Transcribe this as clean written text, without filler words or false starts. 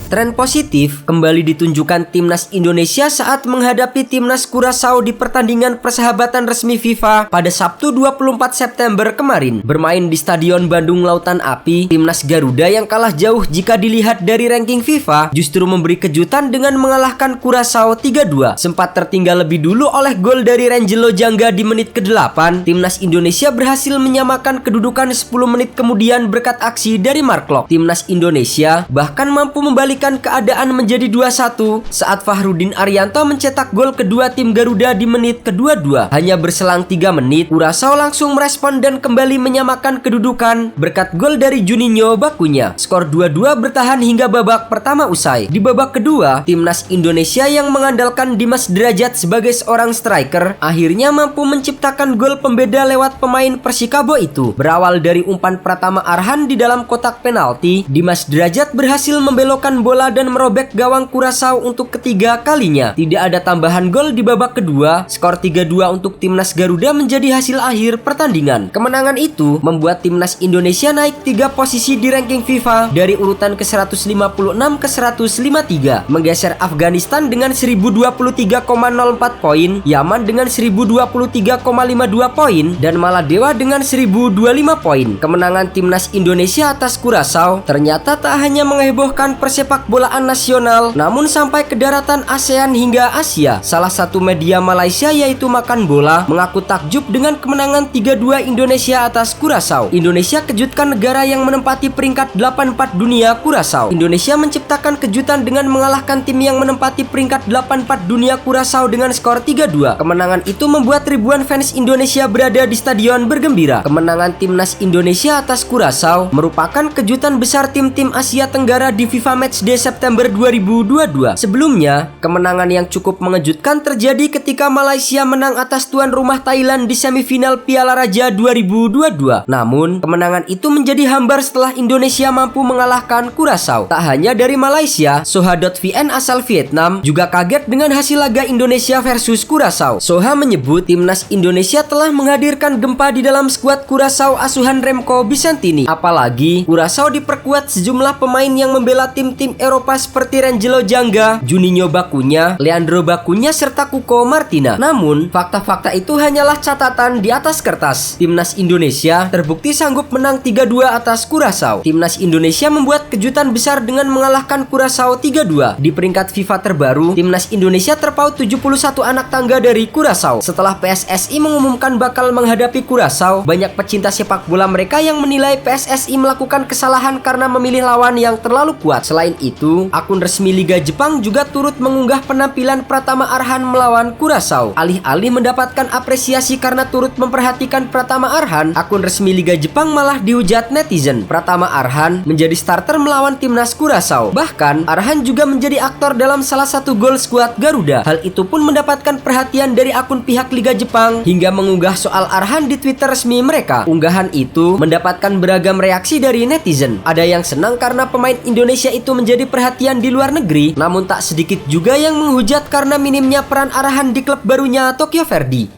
Tren positif kembali ditunjukkan timnas Indonesia saat menghadapi timnas Curaçao di pertandingan persahabatan resmi FIFA pada Sabtu 24 September kemarin. Bermain di Stadion Bandung Lautan Api, timnas Garuda yang kalah jauh jika dilihat dari ranking FIFA justru memberi kejutan dengan mengalahkan Curaçao 3-2. Sempat tertinggal lebih dulu oleh gol dari Rangelo Jangga di menit ke-8, timnas Indonesia berhasil menyamakan kedudukan 10 menit kemudian berkat aksi dari Mark Klok. Timnas Indonesia bahkan mampu membalikan keadaan menjadi 2-1 saat Fahrudin Arianto mencetak gol kedua tim Garuda di menit ke-22. Hanya berselang 3 menit, Curaçao langsung merespon dan kembali menyamakan kedudukan berkat gol dari Juninho Bakunya. Skor 2-2 bertahan hingga babak pertama usai. Di babak kedua, timnas Indonesia yang mengandalkan Dimas Derajat sebagai seorang striker akhirnya mampu menciptakan gol pembeda lewat pemain Persikabo itu. Berawal dari umpan Pratama Arhan di dalam kotak penalti, Dimas Derajat berhasil membelokkan bola dan merobek gawang Curaçao untuk ketiga kalinya. Tidak ada tambahan gol di babak kedua, skor 3-2 untuk timnas Garuda menjadi hasil akhir pertandingan. Kemenangan itu membuat timnas Indonesia naik 3 posisi di ranking FIFA dari urutan ke-156 ke 153, menggeser Afghanistan dengan 1023,04 poin, Yaman dengan 1023,52 poin, dan Maladewa dengan 1025 poin. Kemenangan timnas Indonesia atas Curaçao ternyata tak hanya menghebohkan persepak bolaan nasional, namun sampai ke daratan ASEAN hingga Asia. Salah satu media Malaysia yaitu Makan Bola mengaku takjub dengan kemenangan 3-2 Indonesia atas Curaçao. Indonesia kejutkan negara yang menempati peringkat 84 dunia, Curaçao. Indonesia menciptakan kejutan dengan mengalahkan tim yang menempati peringkat 84 dunia, Curaçao, dengan skor 3-2. Kemenangan itu membuat ribuan fans Indonesia berada di stadion bergembira. Kemenangan timnas Indonesia atas Curaçao merupakan kejutan besar tim-tim Asia Tenggara di FIFA Matchday September 2022. Sebelumnya, kemenangan yang cukup mengejutkan terjadi ketika Malaysia menang atas tuan rumah Thailand di semifinal Piala Raja 2022. Namun, kemenangan itu menjadi hambar setelah Indonesia mampu mengalahkan Curaçao. Tak hanya dari Malaysia, Soha.vn asal Vietnam juga kaget dengan hasil laga Indonesia versus Curaçao. Soha menyebut timnas Indonesia telah menghadirkan gempa di dalam skuad Curaçao asuhan Remco Bisantini. Apalagi Curaçao diperkuat sejumlah pemain yang membela tim-tim Eropa seperti Rangelo Jangga, Juninho Bakunya, Leandro Bakunya, serta Cuco Martina. Namun, fakta-fakta itu hanyalah catatan di atas kertas. Timnas Indonesia terbukti sanggup menang 3-2 atas Curaçao. Timnas Indonesia membuat kejutan besar dengan mengalahkan Curaçao 3-2. Di peringkat FIFA terbaru, timnas Indonesia terpaut 71 anak tangga dari Curaçao. Setelah PSSI mengumumkan bakal menghadapi Curaçao, banyak pecinta sepak bola mereka yang menilai PSSI melakukan kesalahan karena memilih lawan yang terlalu kuat. Selain itu, akun resmi Liga Jepang juga turut mengunggah penampilan Pratama Arhan melawan Curaçao. Alih-alih mendapatkan apresiasi karena turut memperhatikan Pratama Arhan, akun resmi Liga Jepang malah dihujat netizen. Pratama Arhan menjadi starter melawan timnas Curaçao. Bahkan, Arhan juga menjadi aktor dalam salah satu gol skuad Garuda. Hal itu pun mendapatkan perhatian dari akun pihak Liga Jepang hingga mengunggah soal Arhan di Twitter resmi mereka. Unggahan itu mendapatkan beragam reaksi dari netizen. Ada yang senang karena pemain Indonesia itu menjadi perhatian di luar negeri, namun tak sedikit juga yang menghujat karena minimnya peran Arhan di klub barunya Tokyo Verdy.